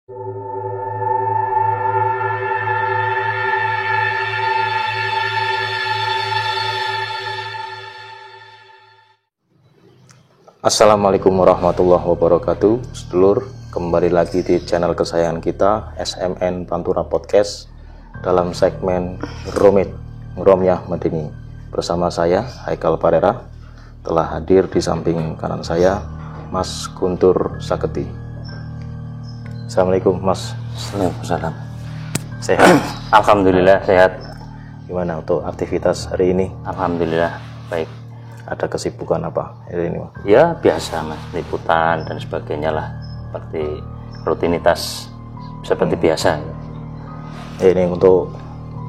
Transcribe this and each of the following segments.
Assalamualaikum warahmatullahi wabarakatuh. Sedulur, kembali lagi di channel kesayangan kita, SMN Pantura Podcast, dalam segmen Ngromit Ngromyah Medeni. Bersama saya Haikal Parera, telah hadir di samping kanan saya Mas Guntur Saketi. Assalamualaikum Mas. Waalaikumsalam. Sehat? Alhamdulillah sehat. Gimana untuk aktivitas hari ini? Alhamdulillah baik. Ada kesibukan apa hari ini, Mas? Ya biasa Mas, liputan dan sebagainya lah, seperti rutinitas seperti biasa. Ini untuk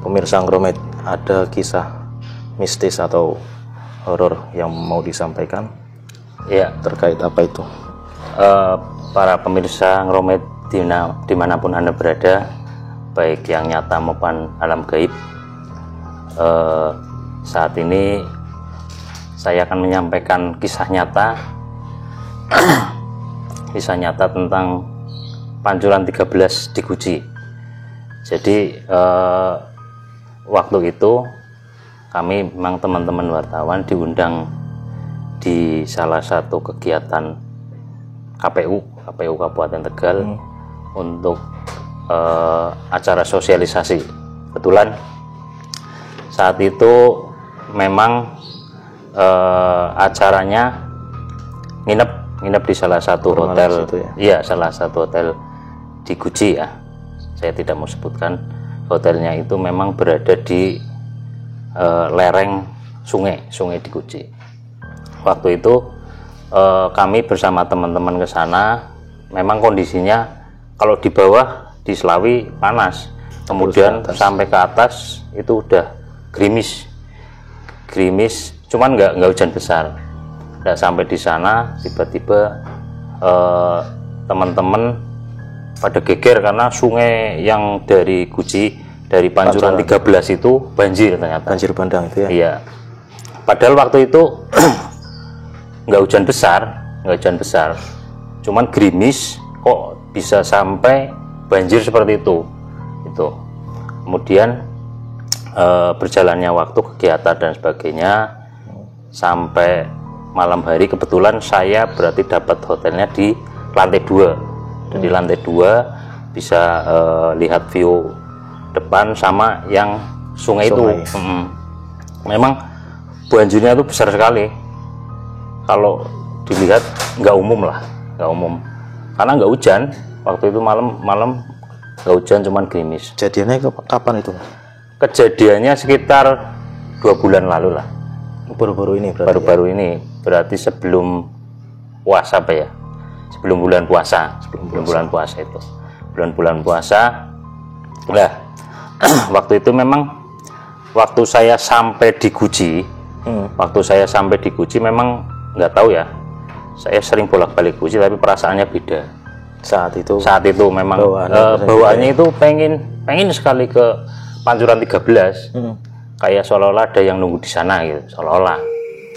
pemirsa Ngromit, ada kisah mistis atau horor yang mau disampaikan? Ya, Terkait apa itu? para pemirsa Ngromit dimanapun Anda berada, baik yang nyata maupun alam gaib, saat ini saya akan menyampaikan kisah nyata kisah nyata tentang Pancuran 13 di Guci. Jadi waktu itu kami memang teman-teman wartawan diundang di salah satu kegiatan KPU Kabupaten Tegal untuk acara sosialisasi. Kebetulan saat itu memang acaranya nginep di salah satu hotel, ya? Salah satu hotel di Guci ya. Saya tidak mau sebutkan hotelnya, itu memang berada di lereng sungai di Guci. Waktu itu kami bersama teman-teman ke sana, memang kondisinya kalau di bawah di Slawi panas, kemudian sampai ke atas itu udah gerimis, cuman nggak hujan besar. Nggak sampai di sana tiba-tiba teman-teman pada geger karena sungai yang dari Guci, dari Pancuran 13 itu banjir ternyata. Banjir bandang itu ya? Iya. Padahal waktu itu nggak hujan besar, cuman gerimis, kok bisa sampai banjir seperti itu. Kemudian berjalannya waktu, kegiatan dan sebagainya, sampai malam hari kebetulan saya berarti dapat hotelnya di lantai 2. Jadi lantai 2 bisa lihat view depan sama yang sungai itu. Memang banjirnya itu besar sekali. Kalau dilihat nggak umum, karena nggak hujan. Waktu itu malam nggak hujan, cuman gerimis. Kejadiannya kapan itu? Kejadiannya sekitar 2 bulan lalu lah. Baru-baru ini berarti? Baru-baru ini, berarti sebelum puasa apa ya? Sebelum bulan puasa. Bulan puasa itu. Bulan puasa. Nah, waktu itu memang waktu saya sampai di Guci, memang nggak tahu ya. Saya sering bolak-balik Guci tapi perasaannya beda. Saat itu memang bawaannya itu pengen sekali ke Pancuran 13. Kayak seolah-olah ada yang nunggu di sana gitu, seolah-olah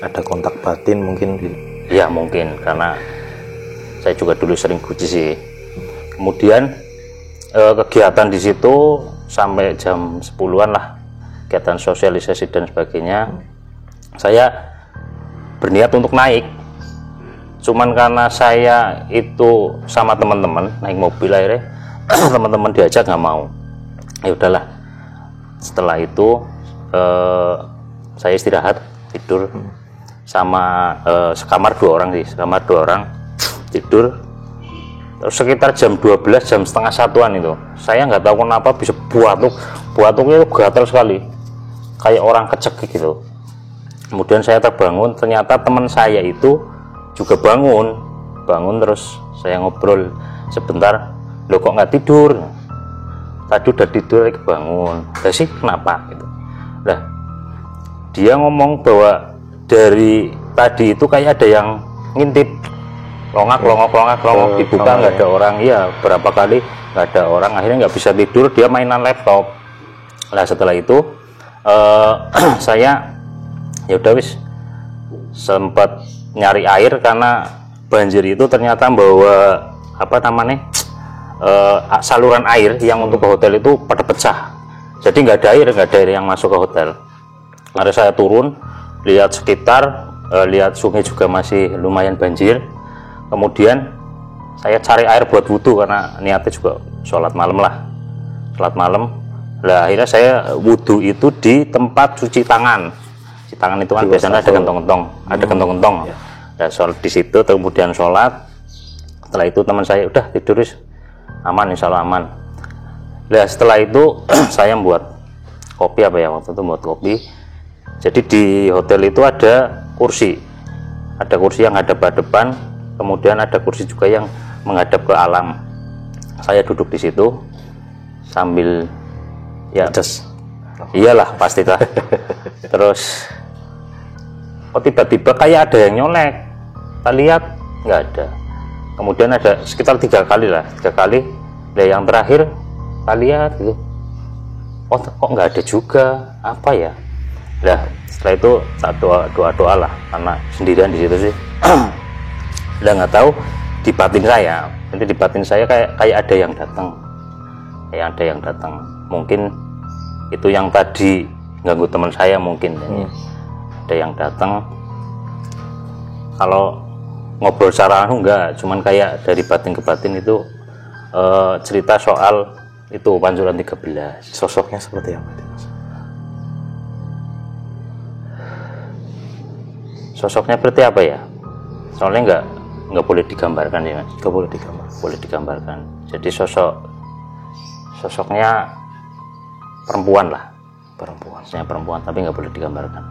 ada kontak batin mungkin. Ya mungkin, karena saya juga dulu sering Guci sih. Kemudian kegiatan di situ sampai jam 10-an lah, kegiatan sosialisasi dan sebagainya. Saya berniat untuk naik, cuman karena saya itu sama teman-teman naik mobil, akhirnya teman-teman diajak nggak mau. Ya udahlah, setelah itu saya istirahat, tidur sama sekamar 2 orang tidur. Terus sekitar jam 12, jam setengah 1-an itu saya nggak tahu kenapa bisa buatuknya itu gatal sekali, kayak orang kecekik gitu. Kemudian saya terbangun, ternyata teman saya itu juga bangun, terus saya ngobrol sebentar, loh kok nggak tidur, tadi udah tidur lagi bangun, udah sih kenapa gitu. Nah, dia ngomong bahwa dari tadi itu kayak ada yang ngintip, longak, dibuka nggak ada orang. Ya berapa kali nggak ada orang, akhirnya nggak bisa tidur, dia mainan laptop. Nah setelah itu saya ya udah wis sempat nyari air, karena banjir itu ternyata bawa apa namanya saluran air yang untuk ke hotel itu pada pecah. Jadi nggak ada air yang masuk ke hotel. Lalu saya turun, lihat sekitar, lihat sungai juga masih lumayan banjir. Kemudian saya cari air buat wudhu karena niatnya juga sholat malam lah. Sholat malam. Lah akhirnya saya wudhu itu di tempat cuci tangan. Cuci tangan itu kan biasanya ada gentong-gentong, Ya. Nah, sholat di situ, kemudian sholat. Setelah itu teman saya udah tidur, aman, insya Allah aman. Nah setelah itu saya buat kopi waktu itu buat kopi. Jadi di hotel itu ada kursi yang hadap ke depan, kemudian ada kursi juga yang menghadap ke alam. Saya duduk di situ sambil ya iyalah pastilah. Terus tiba-tiba kayak ada yang nyolek, kita lihat nggak ada. Kemudian ada sekitar 3 kali. Nah yang terakhir kita lihat gitu, kok nggak ada juga, apa ya. Nah setelah itu tak doa lah karena sendirian di situ sih. Udah nggak tahu di batin saya kayak ada yang datang, mungkin itu yang tadi ganggu teman saya mungkin. Ada yang datang. Kalau ngobrol secara enggak, cuman kayak dari batin ke batin itu cerita soal itu Pancuran 13. Sosoknya seperti apa itu, Mas? Sosoknya seperti apa ya? Soalnya nggak boleh digambarkan ya, Mas. Nggak boleh digambarkan. Jadi sosoknya perempuan lah. Perempuan, tapi nggak boleh digambarkan.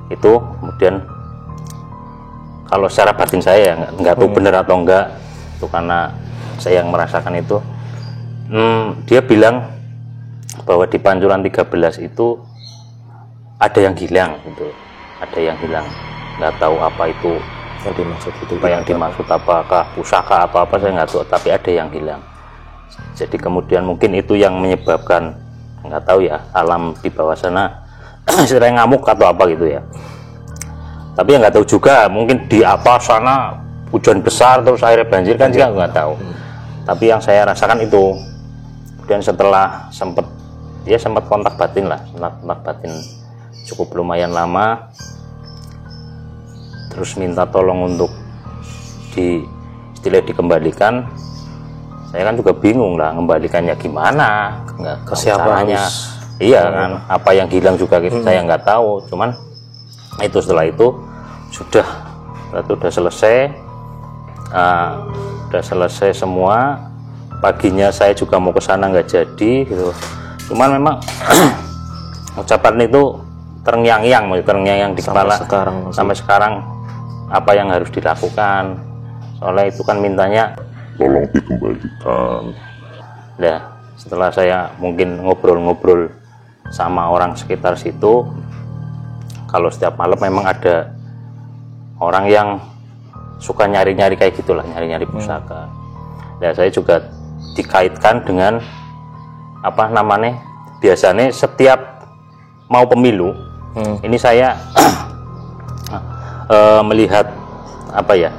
Itu kemudian kalau secara batin saya nggak tahu benar atau enggak, itu karena saya yang merasakan itu. Dia bilang bahwa di Pancuran 13 itu ada yang hilang gitu, nggak tahu apa itu yang dimaksud itu, apakah pusaka atau apa saya nggak tahu, tapi ada yang hilang. Jadi kemudian mungkin itu yang menyebabkan, nggak tahu ya, alam di bawah sana sering ngamuk atau apa gitu ya. Tapi yang nggak tahu juga, mungkin di atas sana hujan besar terus airnya banjir kan juga nggak tahu. Tapi yang saya rasakan itu. Dan setelah sempat kontak batin cukup lumayan lama, terus minta tolong untuk dikembalikan. Saya kan juga bingung lah, ngembalikannya gimana, ke siapa, iya kan, apa yang hilang juga gitu, saya nggak tahu. Cuman itu setelah itu sudah selesai semua. Paginya saya juga mau ke sana nggak jadi gitu. Cuman memang ucapan itu terngiang-ngiang di kepala sampai sekarang apa yang harus dilakukan. Soalnya itu kan mintanya tolong dikembalikan. Nah, setelah saya mungkin ngobrol-ngobrol sama orang sekitar situ, kalau setiap malam memang ada orang yang suka nyari-nyari kayak gitulah, nyari-nyari pusaka. Nah, saya juga dikaitkan dengan biasanya setiap mau pemilu ini saya melihat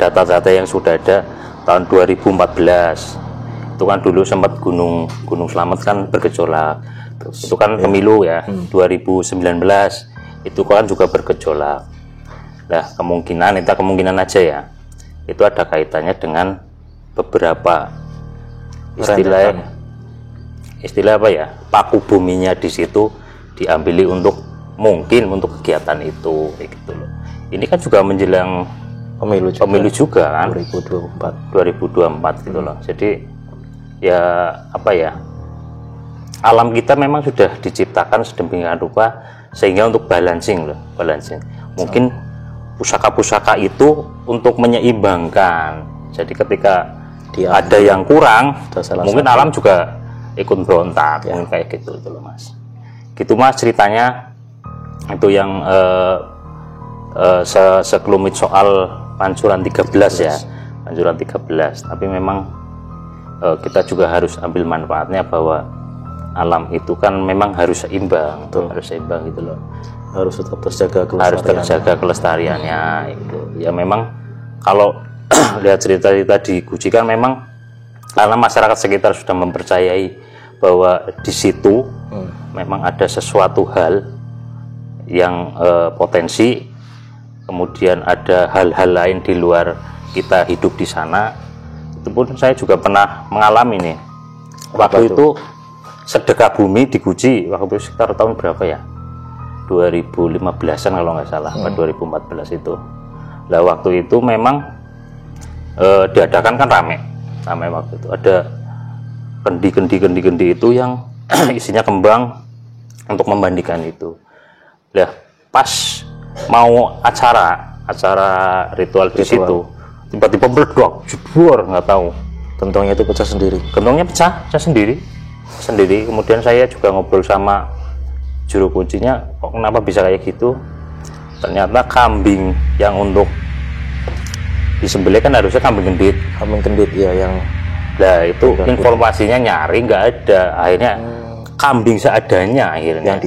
data-data yang sudah ada tahun 2014. Itu kan dulu sempat Gunung Slamet kan bergejolak, itu kan pemilu ya. 2019 itu kan juga bergejolak. Nah kemungkinan aja ya, itu ada kaitannya dengan beberapa istilah paku buminya di situ diambil mungkin untuk kegiatan itu kayak gitu loh. Ini kan juga menjelang pemilu juga kan 2024 gitu loh. Jadi alam kita memang sudah diciptakan sedemikian rupa sehingga untuk balancing. Mungkin pusaka-pusaka itu untuk menyeimbangkan. Jadi ketika ada yang kurang, mungkin alam juga ikut berontak, mungkin kayak gitu loh Mas. Gitu Mas ceritanya. Itu yang sekelumit soal Pancuran 13 ya. Pancuran 13. Tapi memang kita juga harus ambil manfaatnya bahwa alam itu kan memang harus seimbang, gitu loh. Harus tetap terjaga kelestariannya. Itu. Ya memang kalau lihat cerita-cerita di Guci kan memang karena masyarakat sekitar sudah mempercayai bahwa di situ memang ada sesuatu hal yang potensi, kemudian ada hal-hal lain di luar kita hidup di sana. Itu pun saya juga pernah mengalami nih. Waktu itu sedekah bumi di Guci, waktu itu sekitar tahun berapa ya? 2015-an kalau nggak salah, 2014 itu. Nah waktu itu memang diadakan kan rame waktu itu, ada kendi itu yang isinya kembang untuk membandingkan itu. Nah pas mau acara ritual di situ, tiba-tiba meledak, jebor, nggak tahu. Gentongnya itu pecah sendiri. Gentongnya pecah sendiri. Kemudian saya juga ngobrol sama juru kuncinya, kok kenapa bisa kayak gitu? Ternyata kambing yang untuk disembelih kan harusnya kambing gendit Ya, yang nah itu informasinya nyari nggak ada, akhirnya kambing seadanya akhirnya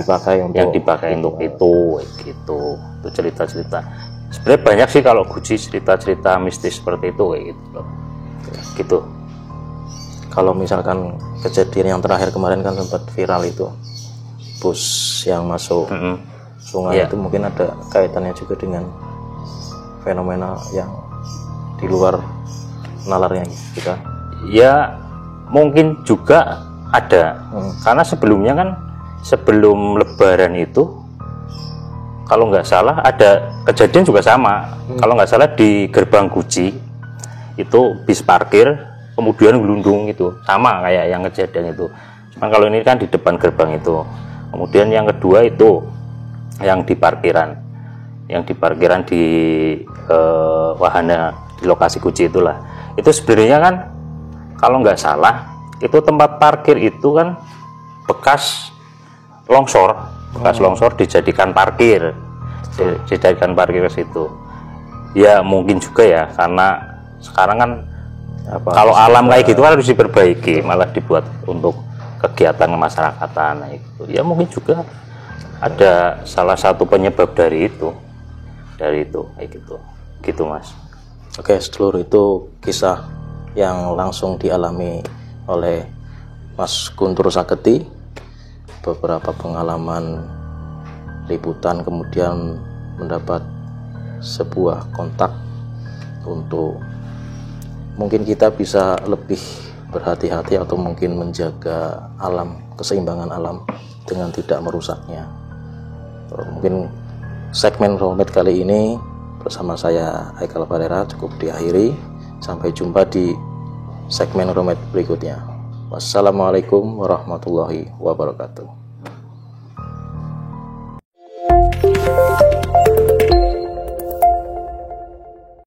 yang dipakai untuk itu gitu. Itu cerita sebenarnya banyak sih kalau Guci, cerita mistis seperti itu kayak gitu. Kalau misalkan kejadian yang terakhir kemarin kan sempat viral itu bus yang masuk sungai, itu mungkin ada kaitannya juga dengan fenomena yang di luar nalarnya kita. Ya mungkin juga ada, karena sebelumnya kan sebelum Lebaran itu kalau nggak salah ada kejadian juga sama. Kalau nggak salah di gerbang Guci itu bis parkir kemudian gelundung, itu sama kayak yang kejadian itu. Cuman kalau ini kan di depan gerbang itu. Kemudian yang kedua itu yang di parkiran di wahana di lokasi Guci itulah. Itu sebenarnya kan kalau nggak salah itu tempat parkir itu kan bekas longsor dijadikan parkir ke situ. Ya mungkin juga ya, karena sekarang kan kalau alam kayak gitu kan harus diperbaiki, malah dibuat untuk kegiatan kemasyarakatan gitu. Ya mungkin juga ada salah satu penyebab dari itu kayak gitu Mas. Oke, sedulur, itu kisah yang langsung dialami oleh Mas Guntur Saketi, beberapa pengalaman liputan, kemudian mendapat sebuah kontak untuk mungkin kita bisa lebih berhati-hati atau mungkin menjaga alam, keseimbangan alam dengan tidak merusaknya. Mungkin segmen Romet kali ini bersama saya Haikal Valera cukup diakhiri. Sampai jumpa di segmen Romet berikutnya. Wassalamualaikum warahmatullahi wabarakatuh.